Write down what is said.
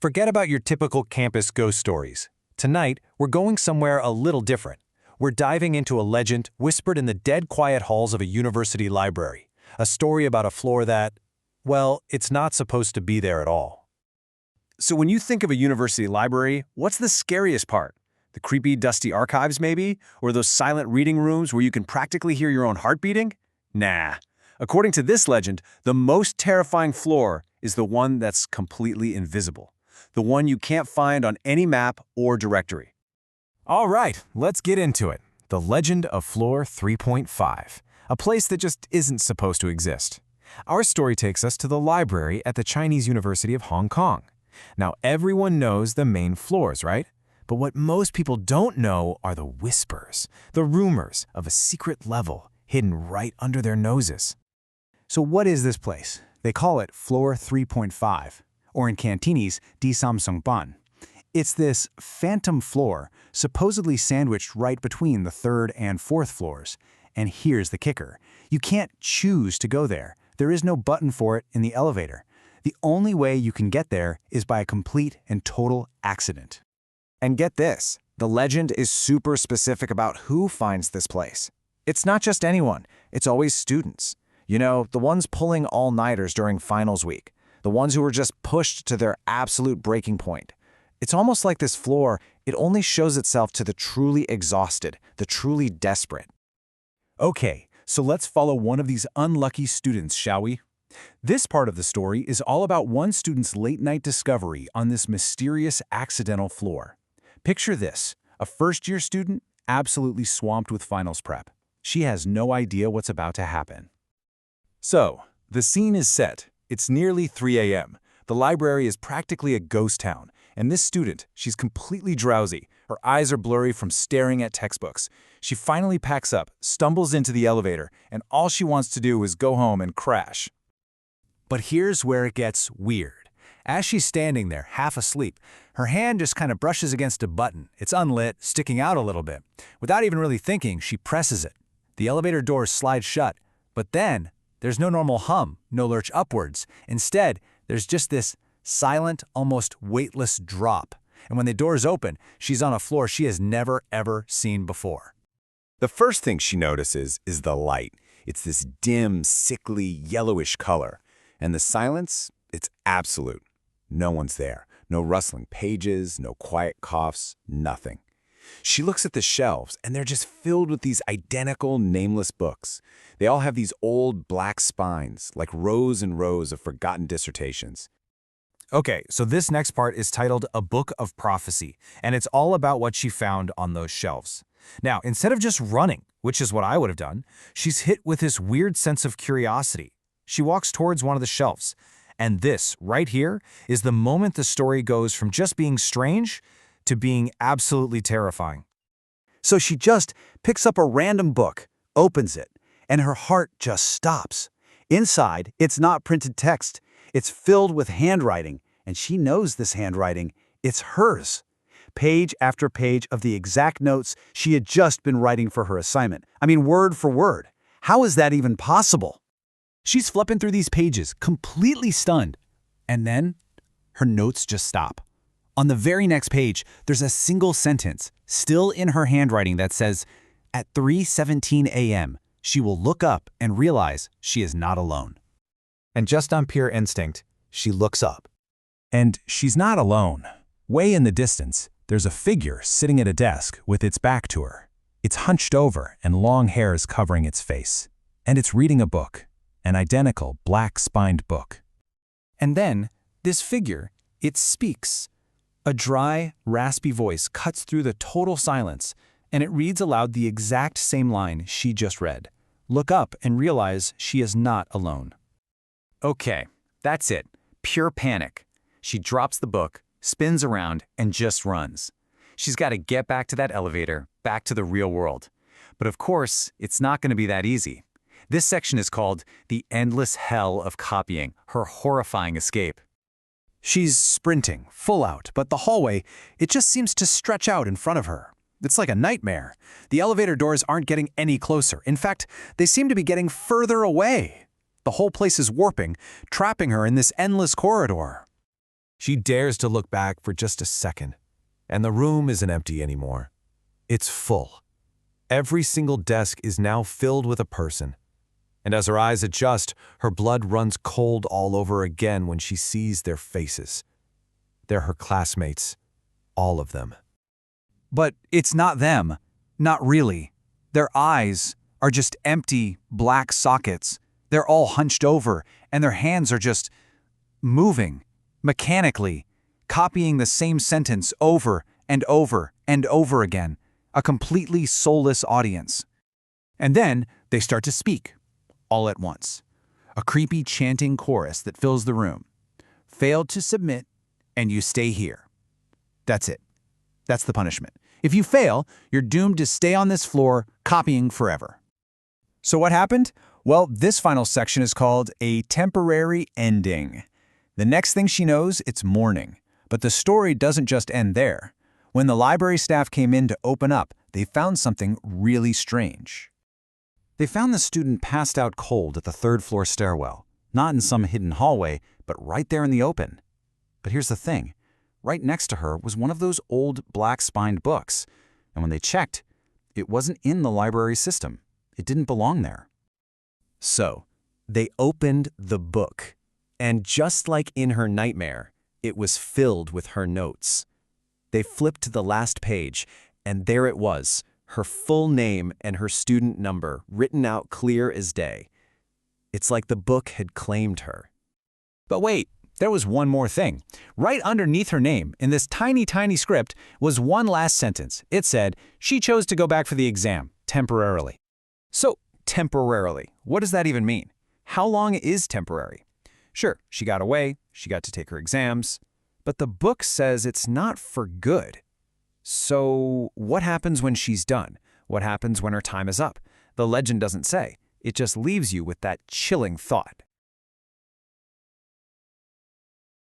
Forget about your typical campus ghost stories. Tonight, we're going somewhere a little different. We're diving into a legend whispered in the dead quiet halls of a university library. A story about a floor that, well, it's not supposed to be there at all. So when you think of a university library, what's the scariest part? The creepy, dusty archives, maybe? Or those silent reading rooms where you can practically hear your own heart beating? Nah. According to this legend, the most terrifying floor is the one that's completely invisible. The one you can't find on any map or directory. All right, let's get into it. The legend of Floor 3.5, a place that just isn't supposed to exist. Our story takes us to the library at the Chinese University of Hong Kong. Now, everyone knows the main floors, right? But what most people don't know are the whispers, the rumors of a secret level hidden right under their noses. So what is this place? They call it Floor 3.5, or in Cantonese, Di Samsung Ban. It's this phantom floor, supposedly sandwiched right between the third and fourth floors. And here's the kicker. You can't choose to go there. There is no button for it in the elevator. The only way you can get there is by a complete and total accident. And get this, the legend is super specific about who finds this place. It's not just anyone, it's always students. You know, the ones pulling all-nighters during finals week, the ones who were just pushed to their absolute breaking point. It's almost like this floor, it only shows itself to the truly exhausted, the truly desperate. Okay, so let's follow one of these unlucky students, shall we? This part of the story is all about one student's late-night discovery on this mysterious accidental floor. Picture this, a first-year student absolutely swamped with finals prep. She has no idea what's about to happen. So, the scene is set. It's nearly 3 a.m. The library is practically a ghost town, and this student, she's completely drowsy. Her eyes are blurry from staring at textbooks. She finally packs up, stumbles into the elevator, and all she wants to do is go home and crash. But here's where it gets weird. As she's standing there, half asleep, her hand just kind of brushes against a button. It's unlit, sticking out a little bit. Without even really thinking, she presses it. The elevator doors slide shut, but then there's no normal hum, no lurch upwards. Instead, there's just this silent, almost weightless drop. And when the doors open, she's on a floor she has never, ever seen before. The first thing she notices is the light. It's this dim, sickly, yellowish color. And the silence, it's absolute. No one's there. No rustling pages, no quiet coughs, nothing. She looks at the shelves, and they're just filled with these identical, nameless books. They all have these old black spines, like rows and rows of forgotten dissertations. Okay, so this next part is titled A Book of Prophecy, and it's all about what she found on those shelves. Now, instead of just running, which is what I would have done, she's hit with this weird sense of curiosity. She walks towards one of the shelves, and this, right here, is the moment the story goes from just being strange to being absolutely terrifying. So she just picks up a random book, opens it, and her heart just stops. Inside, it's not printed text. It's filled with handwriting, and she knows this handwriting. It's hers. Page after page of the exact notes she had just been writing for her assignment. I mean, word for word. How is that even possible? She's flipping through these pages, completely stunned. And then, her notes just stop. On the very next page, there's a single sentence, still in her handwriting, that says, "At 3:17 a.m., she will look up and realize she is not alone." And just on pure instinct, she looks up. And she's not alone. Way in the distance, there's a figure sitting at a desk with its back to her. It's hunched over and long hairs covering its face. And it's reading a book, an identical black-spined book. And then, this figure, it speaks. A dry, raspy voice cuts through the total silence, and it reads aloud the exact same line she just read. Look up and realize she is not alone. Okay, that's it. Pure panic. She drops the book, spins around, and just runs. She's got to get back to that elevator, back to the real world. But of course, it's not going to be that easy. This section is called The Endless Hell of Copying, her horrifying escape. She's sprinting, full out, but the hallway, it just seems to stretch out in front of her. It's like a nightmare. The elevator doors aren't getting any closer. In fact, they seem to be getting further away. The whole place is warping, trapping her in this endless corridor. She dares to look back for just a second, and the room isn't empty anymore. It's full. Every single desk is now filled with a person. And as her eyes adjust, her blood runs cold all over again when she sees their faces. They're her classmates, all of them. But it's not them. Not really. Their eyes are just empty, black sockets. They're all hunched over, and their hands are just moving, mechanically, copying the same sentence over and over and over again. A completely soulless audience. And then they start to speak, all at once. A creepy chanting chorus that fills the room. Failed to submit, and you stay here. That's it. That's the punishment. If you fail, you're doomed to stay on this floor, copying forever. So what happened? Well, this final section is called a temporary ending. The next thing she knows, it's morning. But the story doesn't just end there. When the library staff came in to open up, they found something really strange. They found the student passed out cold at the third-floor stairwell, not in some hidden hallway, but right there in the open. But here's the thing. Right next to her was one of those old black-spined books, and when they checked, it wasn't in the library system. It didn't belong there. So, they opened the book, and just like in her nightmare, it was filled with her notes. They flipped to the last page, and there it was, her full name and her student number written out clear as day. It's like the book had claimed her. But wait, there was one more thing. Right underneath her name, in this tiny, tiny script, was one last sentence. It said, she chose to go back for the exam, temporarily. So, temporarily, what does that even mean? How long is temporary? Sure, she got away, she got to take her exams, but the book says it's not for good. So, what happens when she's done? What happens when her time is up? The legend doesn't say. It just leaves you with that chilling thought.